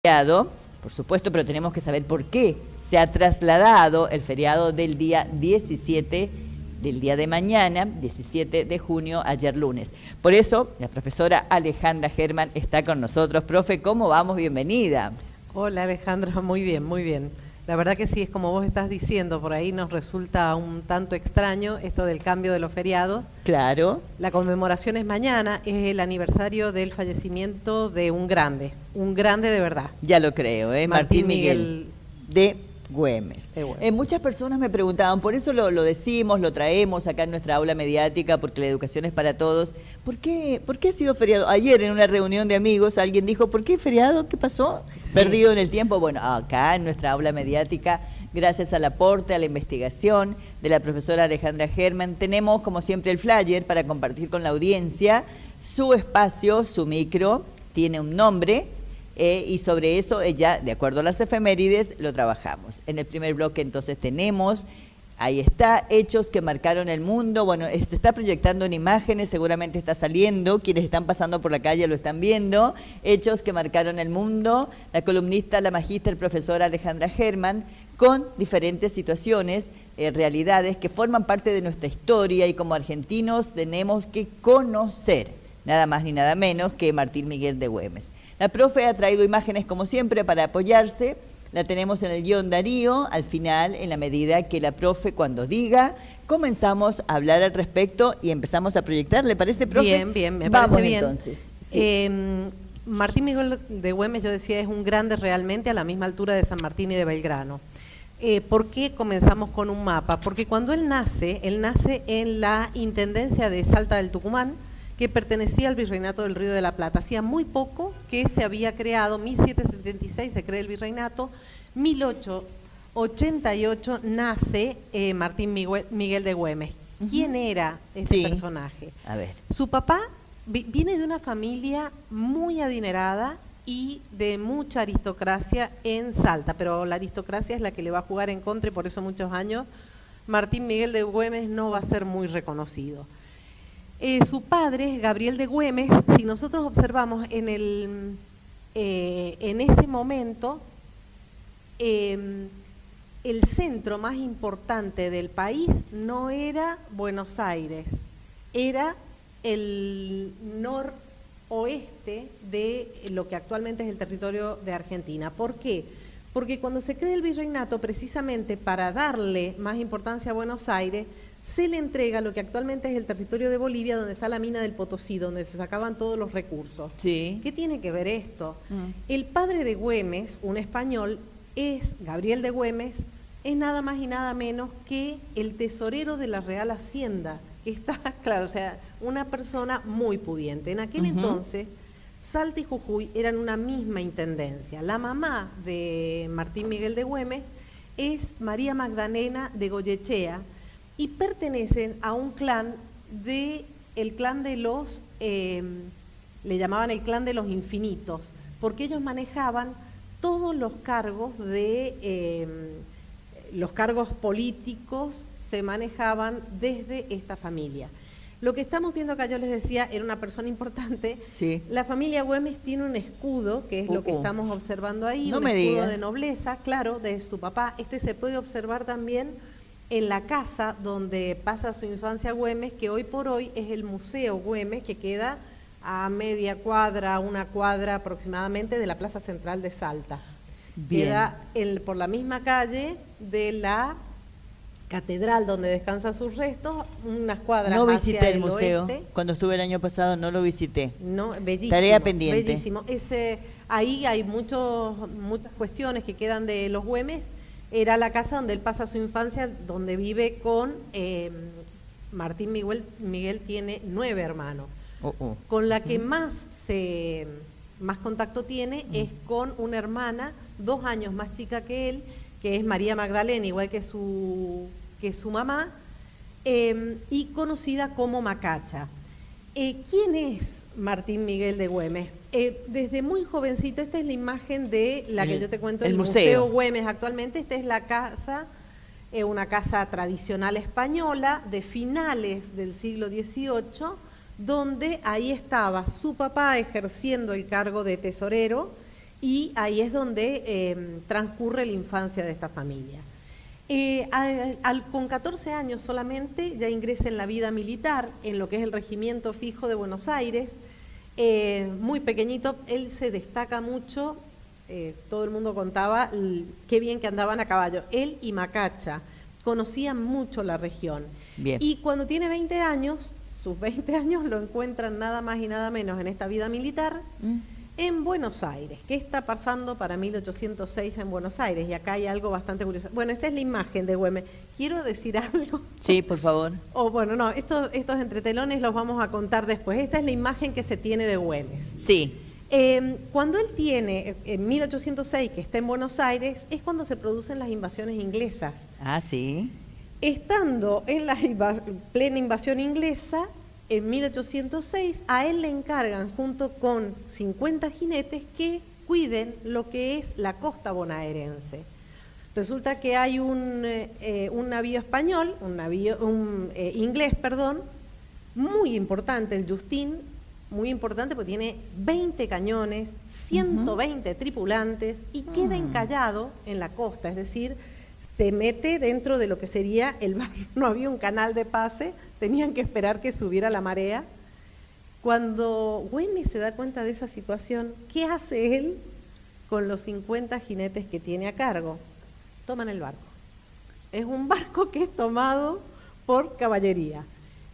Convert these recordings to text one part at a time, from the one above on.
feriado, por supuesto, pero tenemos que saber por qué se ha trasladado el feriado del día 17, del día de mañana, 17 de junio, ayer lunes. Por eso, la profesora Alejandra Germán está con nosotros. Profe, ¿cómo vamos? Bienvenida. Hola Alejandra, muy bien, muy bien. La verdad que sí, es como vos estás diciendo, por ahí nos resulta un tanto extraño esto del cambio de los feriados. Claro. La conmemoración es mañana, es el aniversario del fallecimiento de un grande de verdad. Ya lo creo, Martín Miguel de Güemes. Muchas personas me preguntaban, por eso lo decimos, lo traemos acá en nuestra aula mediática, porque la educación es para todos. ¿Por qué ha sido feriado? Ayer en una reunión de amigos alguien dijo, ¿por qué feriado? ¿Qué pasó? Sí. Perdido en el tiempo. Bueno, acá en nuestra aula mediática, gracias al aporte, a la investigación de la profesora Alejandra Germán, tenemos como siempre el flyer para compartir con la audiencia. Su espacio, su micro, tiene un nombre. Y sobre eso, ella, de acuerdo a las efemérides, lo trabajamos. En el primer bloque entonces tenemos, ahí está, hechos que marcaron el mundo. Bueno, se está proyectando en imágenes, seguramente está saliendo, quienes están pasando por la calle lo están viendo. Hechos que marcaron el mundo, la columnista, la magíster profesora Alejandra Germán, con diferentes situaciones, realidades que forman parte de nuestra historia y como argentinos tenemos que conocer, nada más ni nada menos que Martín Miguel de Güemes. La profe ha traído imágenes como siempre para apoyarse, la tenemos en el guión Darío, al final, en la medida que la profe cuando diga, comenzamos a hablar al respecto y empezamos a proyectar. ¿Le parece, profe? Bien, bien, me parece bien. Entonces. Sí. Martín Miguel de Güemes, yo decía, es un grande realmente a la misma altura de San Martín y de Belgrano. ¿Por qué comenzamos con un mapa? Porque cuando él nace en la Intendencia de Salta del Tucumán, que pertenecía al Virreinato del Río de la Plata. Hacía muy poco que se había creado, 1776 se crea el Virreinato, 1888 nace Martín Miguel de Güemes. ¿Quién era este personaje? A ver. Su papá viene de una familia muy adinerada y de mucha aristocracia en Salta, pero la aristocracia es la que le va a jugar en contra y por eso muchos años Martín Miguel de Güemes no va a ser muy reconocido. Su padre, Gabriel de Güemes, si nosotros observamos en ese momento, el centro más importante del país no era Buenos Aires, era el noroeste de lo que actualmente es el territorio de Argentina. ¿Por qué? Porque cuando se crea el virreinato, precisamente para darle más importancia a Buenos Aires, se le entrega lo que actualmente es el territorio de Bolivia, donde está la mina del Potosí, donde se sacaban todos los recursos. Sí. ¿Qué tiene que ver esto? El padre de Güemes, un español, Gabriel de Güemes, es nada más y nada menos que el tesorero de la Real Hacienda, que está, claro, o sea, una persona muy pudiente. En aquel entonces, Salta y Jujuy eran una misma intendencia. La mamá de Martín Miguel de Güemes es María Magdalena de Goyechea, y pertenecen a un clan el clan de los, le llamaban el clan de los infinitos, porque ellos manejaban todos los cargos los cargos políticos se manejaban desde esta familia. Lo que estamos viendo acá, yo les decía, era una persona importante. Sí. La familia Güemes tiene un escudo, que es lo que estamos observando ahí, no un me escudo diga. de nobleza, claro, de su papá. Se puede observar también en la casa donde pasa su infancia Güemes, que hoy por hoy es el Museo Güemes, que queda a media cuadra, una cuadra aproximadamente de la Plaza Central de Salta. Bien. Queda por la misma calle de la catedral donde descansan sus restos, unas cuadras No hacia visité el museo. oeste. Cuando estuve el año pasado no lo visité. No, bellísimo. Tarea pendiente. Bellísimo. Ahí hay muchas cuestiones que quedan de los Güemes. Era la casa donde él pasa su infancia, donde vive con Martín Miguel tiene 9 hermanos. Con la que más contacto tiene es con una hermana 2 años más chica que él, que es María Magdalena, igual que su mamá, y conocida como Macacha. ¿Quién es Martín Miguel de Güemes? Desde muy jovencito, esta es la imagen de la que yo te cuento, el Museo Güemes actualmente. Esta es la casa, una casa tradicional española de finales del siglo XVIII, donde ahí estaba su papá ejerciendo el cargo de tesorero y ahí es donde transcurre la infancia de esta familia. Con 14 años solamente ya ingresa en la vida militar, en lo que es el Regimiento Fijo de Buenos Aires. Muy pequeñito, él se destaca mucho, todo el mundo contaba qué bien que andaban a caballo. Él y Macacha conocían mucho la región. Bien. Y cuando tiene 20 años, sus 20 años lo encuentran nada más y nada menos en esta vida militar, en Buenos Aires. ¿Qué está pasando para 1806 en Buenos Aires? Y acá hay algo bastante curioso. Bueno, esta es la imagen de Güemes. Quiero decir algo. Sí, por favor. Bueno, no, estos entretelones los vamos a contar después. Esta es la imagen que se tiene de Güemes. Sí. Cuando él tiene, en 1806, que está en Buenos Aires, es cuando se producen las invasiones inglesas. Ah, sí. Estando en la plena invasión inglesa, en 1806, a él le encargan, junto con 50 jinetes, que cuiden lo que es la costa bonaerense. Resulta que hay un navío español, un inglés, perdón, muy importante, el Justín, muy importante porque tiene 20 cañones, 120 tripulantes y queda encallado en la costa, es decir, se mete dentro de lo que sería el mar. No había un canal de pase, tenían que esperar que subiera la marea. Cuando Güemes se da cuenta de esa situación, ¿qué hace él con los 50 jinetes que tiene a cargo? Toman el barco. Es un barco que es tomado por caballería.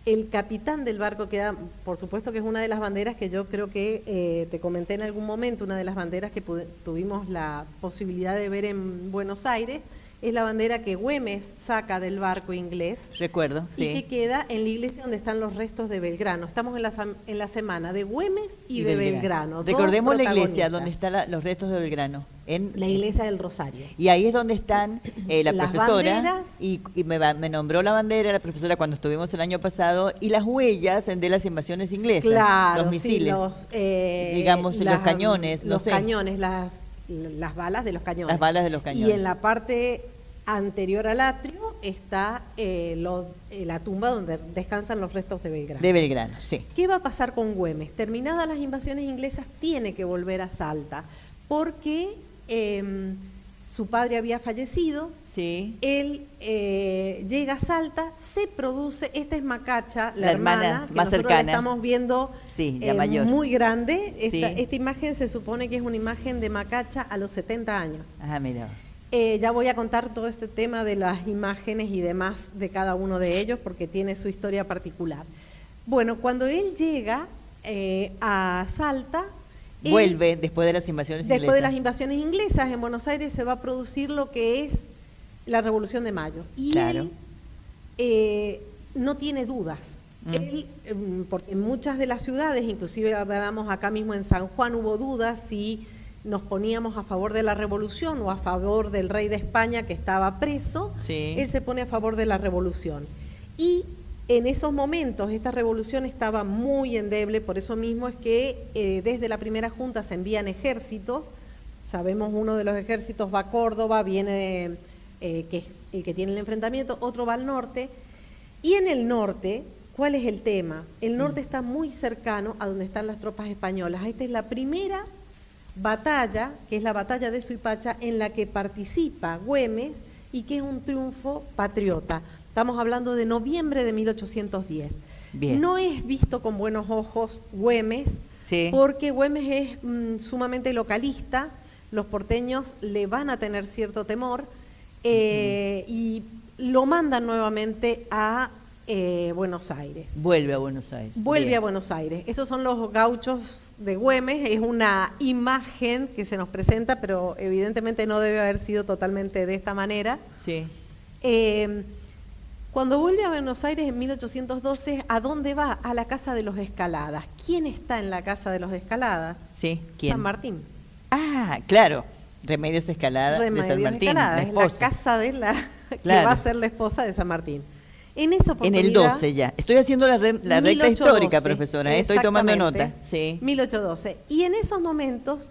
El capitán del barco queda, por supuesto que es una de las banderas que yo creo que te comenté en algún momento, una de las banderas que tuvimos la posibilidad de ver en Buenos Aires, es la bandera que Güemes saca del barco inglés. Recuerdo, sí. Y que queda en la iglesia donde están los restos de Belgrano. Estamos en la semana de Güemes y de Belgrano. Recordemos la iglesia donde están los restos de Belgrano. En la iglesia del Rosario. Y ahí es donde están la las profesora. Banderas, y me nombró la bandera la profesora cuando estuvimos el año pasado, y las huellas de las invasiones inglesas. Claro, los misiles. Sí, digamos, los cañones. Los cañones, las balas de los cañones. Las balas de los cañones. Y en la parte anterior al atrio está la tumba donde descansan los restos de Belgrano. De Belgrano, sí. ¿Qué va a pasar con Güemes? Terminadas las invasiones inglesas, tiene que volver a Salta, porque su padre había fallecido. Sí. Él llega a Salta, se produce, esta es Macacha, la hermana que más nosotros cercana. estamos viendo, sí, la mayor. muy grande. Sí. Esta imagen se supone que es una imagen de Macacha a los 70 años. Ah, mira. Ya voy a contar todo este tema de las imágenes y demás de cada uno de ellos porque tiene su historia particular. Bueno, cuando él llega a Salta... Vuelve después de las invasiones inglesas. Después de las invasiones inglesas, en Buenos Aires se va a producir lo que es la Revolución de Mayo. Y claro. Él no tiene dudas. Él, porque en muchas de las ciudades, inclusive hablamos acá mismo en San Juan, hubo dudas si nos poníamos a favor de la revolución o a favor del rey de España que estaba preso. Sí. Él se pone a favor de la revolución. Y en esos momentos esta revolución estaba muy endeble, por eso mismo es que desde la primera junta se envían ejércitos. Sabemos, uno de los ejércitos va a Córdoba, viene que es el que tiene el enfrentamiento, otro va al norte. Y en el norte, ¿cuál es el tema? El norte está muy cercano a donde están las tropas españolas. Esta es la primera batalla, que es la batalla de Suipacha, en la que participa Güemes y que es un triunfo patriota. Estamos hablando de noviembre de 1810. Bien. No es visto con buenos ojos Güemes, sí. porque Güemes es sumamente localista, los porteños le van a tener cierto temor y lo mandan nuevamente a Buenos Aires. Vuelve a Buenos Aires. Vuelve Bien. a Buenos Aires. Esos son los gauchos de Güemes, es una imagen que se nos presenta, pero evidentemente no debe haber sido totalmente de esta manera. Sí. Cuando vuelve a Buenos Aires en 1812, ¿a dónde va? A la casa de los Escaladas. ¿Quién está en la casa de los Escaladas? Sí, ¿quién? San Martín. Ah, claro. Remedios Escalada de San Martín, Escalada, la es la esposa. casa de la que Claro. va a ser la esposa de San Martín. En esa En oportunidad, el 12 ya. Estoy haciendo la recta 1812, histórica, profesora. Estoy tomando exactamente, nota. Sí. 1812. Y en esos momentos,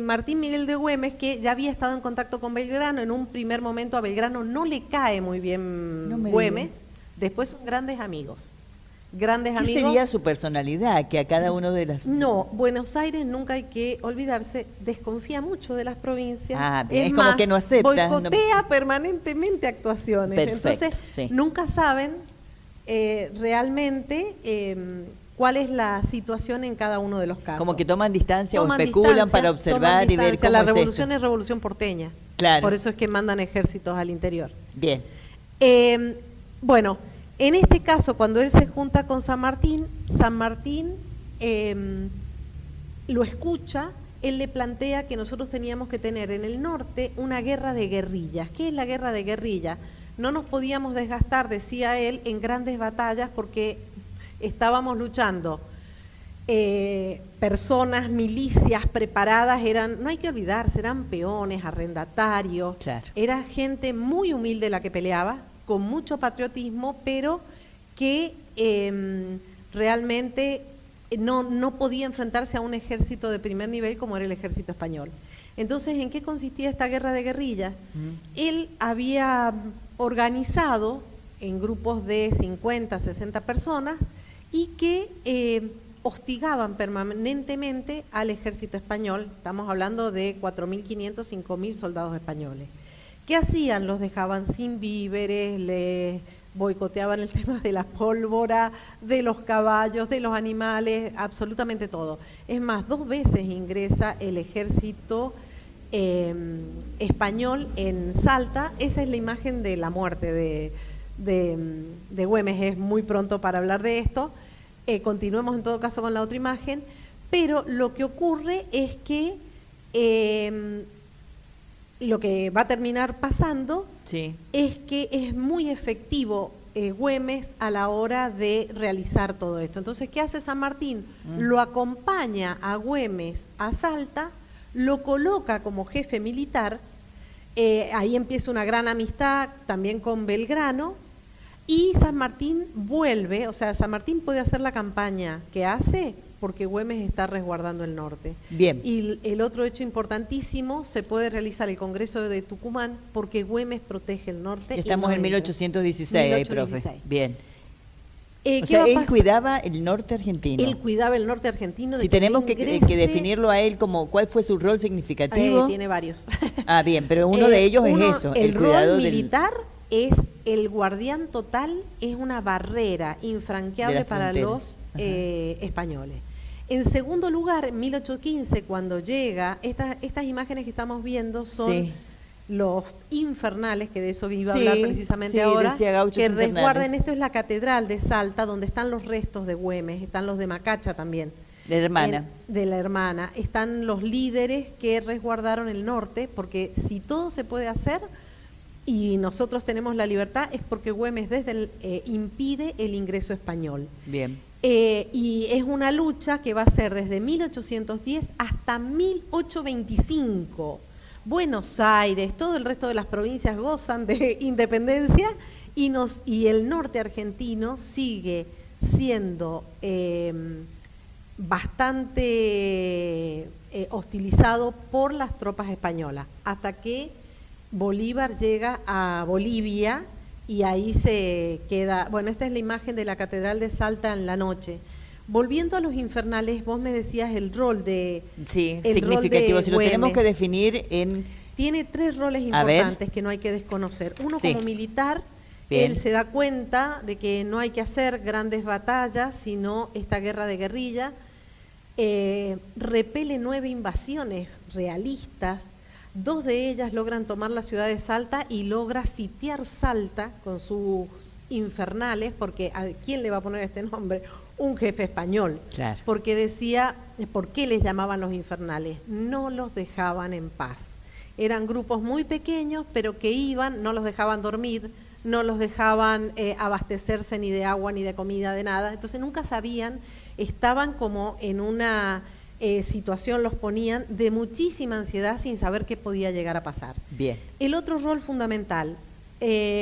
Martín Miguel de Güemes, que ya había estado en contacto con Belgrano, en un primer momento a Belgrano no le cae muy bien No me Güemes, digas. después son grandes amigos. grandes ¿Qué amigos. sería su personalidad? Que a cada uno de las... No, Buenos Aires, nunca hay que olvidarse, desconfía mucho de las provincias. Ah, bien, es más, como que no acepta. boicotea permanentemente actuaciones. Perfecto, Entonces, sí. nunca saben realmente cuál es la situación en cada uno de los casos. Como que toman distancia Toman o especulan distancia, para observar y ver cómo La es revolución esto. es revolución porteña. Claro. Por eso es que mandan ejércitos al interior. Bien. Bueno, en este caso, cuando él se junta con San Martín lo escucha, él le plantea que nosotros teníamos que tener en el norte una guerra de guerrillas. ¿Qué es la guerra de guerrillas? No nos podíamos desgastar, decía él, en grandes batallas porque estábamos luchando. Personas, milicias preparadas, no hay que olvidarse, eran peones, arrendatarios, claro. Era gente muy humilde la que peleaba, con mucho patriotismo, pero que realmente no podía enfrentarse a un ejército de primer nivel como era el ejército español. Entonces, ¿en qué consistía esta guerra de guerrillas? Él había organizado en grupos de 50, 60 personas y que hostigaban permanentemente al ejército español. Estamos hablando de 4.500, 5.000 soldados españoles. ¿Qué hacían? Los dejaban sin víveres, les boicoteaban el tema de la pólvora, de los caballos, de los animales, absolutamente todo. Es más, 2 veces ingresa el ejército español en Salta. Esa es la imagen de la muerte de Güemes. Es muy pronto para hablar de esto. Continuemos en todo caso con la otra imagen, pero lo que ocurre es que lo que va a terminar pasando Sí. es que es muy efectivo Güemes a la hora de realizar todo esto. Entonces, ¿qué hace San Martín? Lo acompaña a Güemes a Salta, lo coloca como jefe militar, ahí empieza una gran amistad también con Belgrano, y San Martín vuelve, o sea, San Martín puede hacer la campaña que hace porque Güemes está resguardando el norte. Bien. Y el otro hecho importantísimo, se puede realizar el Congreso de Tucumán porque Güemes protege el norte. Estamos en 1816 ahí, profe. Bien. O sea, él cuidaba el norte argentino. Él cuidaba el norte argentino. Si tenemos que definirlo a él como cuál fue su rol significativo. Tiene varios. Ah, bien, pero uno de ellos es eso. El rol militar es el guardián total, es una barrera infranqueable para los españoles. En segundo lugar, en 1815, cuando llega, estas imágenes que estamos viendo son los infernales, que de eso iba a hablar precisamente ahora, que resguarden, esto es la catedral de Salta, donde están los restos de Güemes, están los de Macacha también. De la hermana. De la hermana. Están los líderes que resguardaron el norte, porque si todo se puede hacer y nosotros tenemos la libertad, es porque Güemes impide el ingreso español. Bien. Y es una lucha que va a ser desde 1810 hasta 1825. Buenos Aires, todo el resto de las provincias gozan de independencia y el norte argentino sigue siendo bastante hostilizado por las tropas españolas, hasta que Bolívar llega a Bolivia y ahí se queda. Bueno, esta es la imagen de la Catedral de Salta en la noche. Volviendo a los infernales, vos me decías el rol de... Sí, significativo. Rol de si lo tenemos que definir en... Tiene 3 roles importantes que no hay que desconocer. Uno, como militar, él se da cuenta de que no hay que hacer grandes batallas, sino esta guerra de guerrilla. Repele 9 invasiones realistas. 2 de ellas logran tomar la ciudad de Salta y logra sitiar Salta con sus infernales, porque ¿a quién le va a poner este nombre? Un jefe español. Claro. Porque decía, ¿por qué les llamaban los infernales? No los dejaban en paz. Eran grupos muy pequeños, pero que iban, no los dejaban dormir, no los dejaban abastecerse ni de agua, ni de comida, de nada. Entonces nunca sabían, estaban como en una situación, los ponían de muchísima ansiedad sin saber qué podía llegar a pasar. Bien. El otro rol fundamental,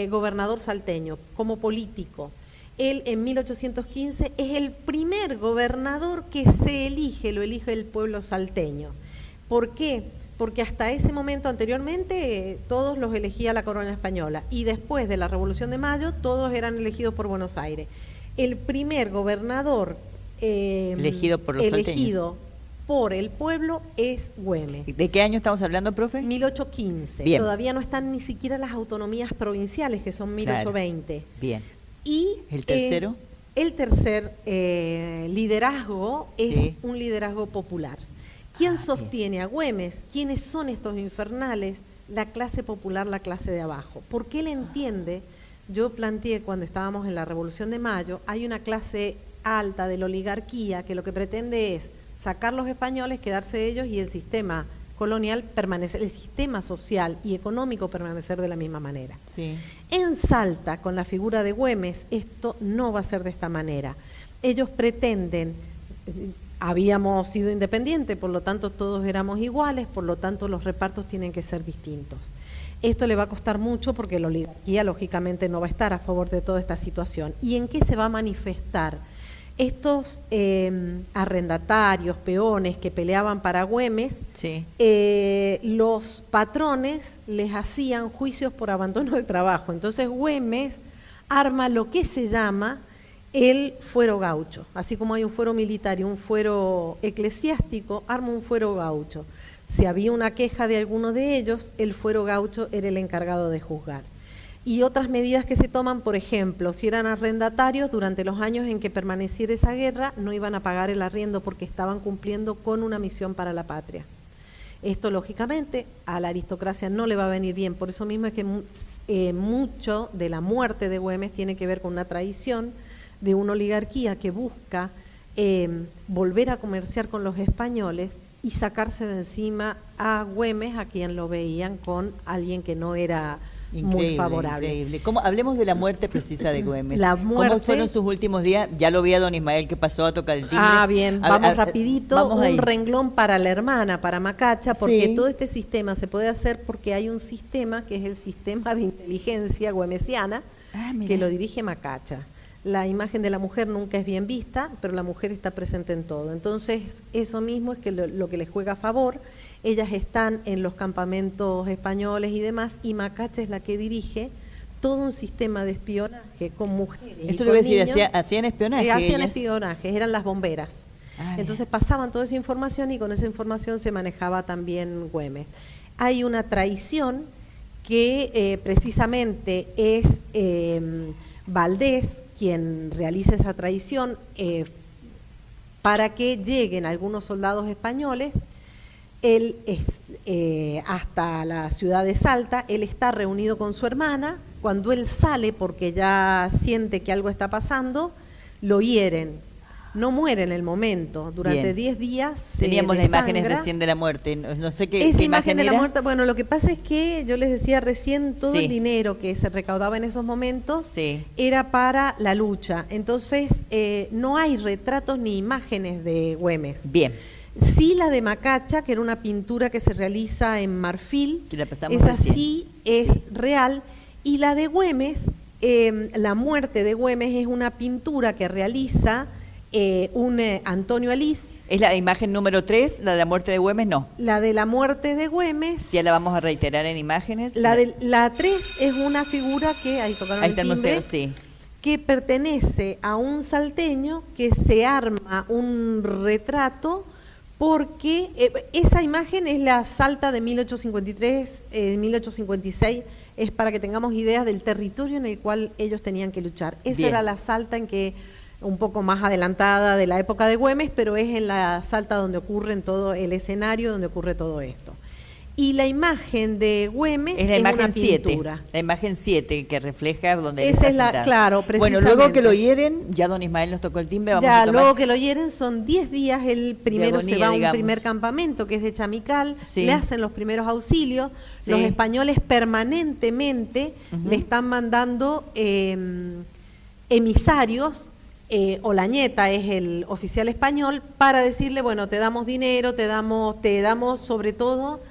gobernador salteño, como político. Él en 1815 es el primer gobernador que se elige, lo elige el pueblo salteño. ¿Por qué? Porque hasta ese momento anteriormente todos los elegía la corona española y después de la Revolución de Mayo todos eran elegidos por Buenos Aires. El primer gobernador elegido por los elegido por el pueblo es Güemes. ¿De qué año estamos hablando, profe? 1815. Bien. Todavía no están ni siquiera las autonomías provinciales, que son 1820. Claro. Bien. Y ¿El tercero? El tercer liderazgo es Sí. un liderazgo popular. ¿Quién sostiene a Güemes? ¿Quiénes son estos infernales? La clase popular, la clase de abajo. Porque él entiende, yo planteé cuando estábamos en la Revolución de Mayo, hay una clase alta de la oligarquía que lo que pretende es sacar los españoles, quedarse ellos y el sistema colonial permanecer, el sistema social y económico permanecer de la misma manera. Sí. En Salta, con la figura de Güemes, esto no va a ser de esta manera. Ellos pretenden, habíamos sido independientes, por lo tanto todos éramos iguales, por lo tanto los repartos tienen que ser distintos. Esto le va a costar mucho porque la oligarquía lógicamente no va a estar a favor de toda esta situación. ¿Y en qué se va a manifestar? Estos arrendatarios, peones que peleaban para Güemes, Sí. los patrones les hacían juicios por abandono de trabajo. Entonces Güemes arma lo que se llama el fuero gaucho. Así como hay un fuero militar y un fuero eclesiástico, arma un fuero gaucho. Si había una queja de alguno de ellos, el fuero gaucho era el encargado de juzgar. Y otras medidas que se toman, por ejemplo, si eran arrendatarios, durante los años en que permaneciera esa guerra, no iban a pagar el arriendo porque estaban cumpliendo con una misión para la patria. Esto, lógicamente, a la aristocracia no le va a venir bien. Por eso mismo es que mucho de la muerte de Güemes tiene que ver con una traición de una oligarquía que busca volver a comerciar con los españoles y sacarse de encima a Güemes, a quien lo veían con alguien que no era muy favorable. Increíble. Hablemos de la muerte precisa de Güemes. La muerte. ¿Cómo fueron sus últimos días? Ya lo vi a don Ismael que pasó a tocar el timbre. Ah, bien, vamos rapidito. Vamos ahí. Un renglón para la hermana, para Macacha, porque Sí. todo este sistema se puede hacer porque hay un sistema que es el sistema de inteligencia güemesiana que lo dirige Macacha. La imagen de la mujer nunca es bien vista, pero la mujer está presente en todo. Entonces, eso mismo es que lo que les juega a favor. Ellas están en los campamentos españoles y demás, y Macacha es la que dirige todo un sistema de espionaje con mujeres. Eso y le voy a con decir, niños. hacían espionaje. Hacían ellas. espionaje, eran las bomberas. Entonces pasaban toda esa información y con esa información se manejaba también Güemes. Hay una traición que precisamente es Valdés quien realiza esa traición para que lleguen algunos soldados españoles. Él hasta la ciudad de Salta, él está reunido con su hermana. Cuando él sale porque ya siente que algo está pasando, lo hieren. No muere en el momento, durante 10 días teníamos las imágenes desangra. recién de la muerte, no sé qué, Esa qué imagen de la era. muerte, bueno, lo que pasa es que yo les decía recién, todo Sí. el dinero que se recaudaba en esos momentos Sí. era para la lucha. Entonces, no hay retratos ni imágenes de Güemes. Bien. Sí, la de Macacha, que era una pintura que se realiza en marfil, Que la pasamos esa recién. sí es real. Y la de Güemes, la muerte de Güemes es una pintura que realiza un Antonio Alís. ¿Es la imagen número 3, la de la muerte de Güemes? No. La de la muerte de Güemes. Ya la vamos a reiterar en imágenes. La 3 es una figura que, ahí tocaron Ahí el está el timbre, museo, sí. que pertenece a un salteño que se arma un retrato porque esa imagen es la Salta de 1853, 1856, es para que tengamos ideas del territorio en el cual ellos tenían que luchar. Esa Bien. era la Salta en que, un poco más adelantada de la época de Güemes, pero es en la Salta donde ocurre en todo el escenario, donde ocurre todo esto. Y la imagen de Güemes Es la imagen una 7, pintura. la imagen 7 que refleja donde él Esa está es la, sentado. claro, Bueno, precisamente. luego que lo hieren, ya don Ismael nos tocó el timbre, vamos Ya, a tomar. luego que lo hieren son 10 días, el primero agonía, se va a un digamos. primer campamento que es de Chamical, Sí. le hacen los primeros auxilios, Sí. los españoles permanentemente le están mandando emisarios, Olañeta es el oficial español, para decirle, bueno, te damos dinero, te damos sobre todo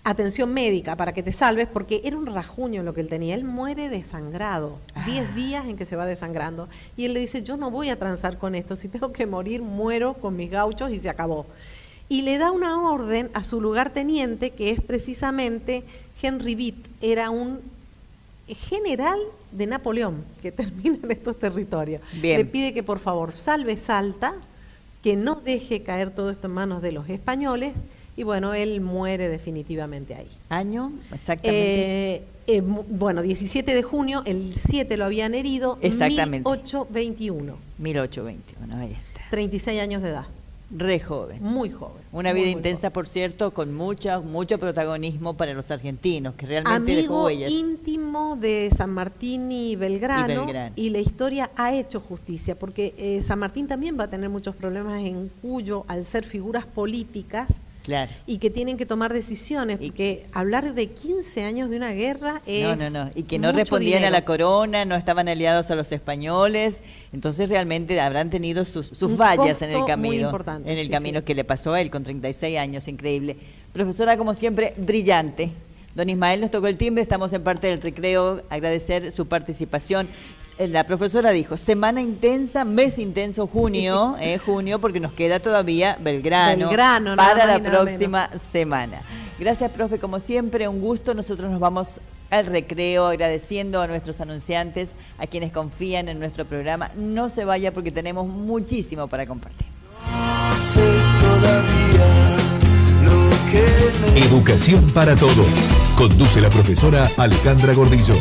atención médica para que te salves, porque era un rajuño lo que él tenía. Él muere desangrado, 10 días en que se va desangrando. Y él le dice, yo no voy a transar con esto, si tengo que morir, muero con mis gauchos y se acabó. Y le da una orden a su lugarteniente, que es precisamente Henry Vitt, era un general de Napoleón, que termina en estos territorios. Bien. Le pide que por favor salve Salta, que no deje caer todo esto en manos de los españoles, y bueno, él muere definitivamente ahí. ¿Año? Exactamente. Bueno, 17 de junio, el 7 lo habían herido, Exactamente. 1821. 1821, ahí está. 36 años de edad. Re joven. Muy joven. Una muy, vida muy intensa, joven. por cierto, con mucho protagonismo para los argentinos, que realmente dejó Amigo huellas. íntimo de San Martín y Belgrano, y la historia ha hecho justicia, porque San Martín también va a tener muchos problemas en Cuyo, al ser figuras políticas, Claro. y que tienen que tomar decisiones, porque hablar de 15 años de una guerra es No. Y que no mucho respondían a dinero. la corona, no estaban aliados a los españoles, entonces realmente habrán tenido sus Un fallas en el costo camino. muy importante, En el sí, camino sí. que le pasó a él con 36 años, increíble. Profesora, como siempre, brillante. Don Ismael nos tocó el timbre, estamos en parte del recreo, agradecer su participación. La profesora dijo, semana intensa, mes intenso, junio, junio, porque nos queda todavía Belgrano Belgrano, para nada la más y nada próxima semana. Gracias, profe, como siempre, un gusto. Nosotros nos vamos al recreo agradeciendo a nuestros anunciantes, a quienes confían en nuestro programa. No se vaya porque tenemos muchísimo para compartir. Educación para todos. Conduce la profesora Alejandra Gordillo.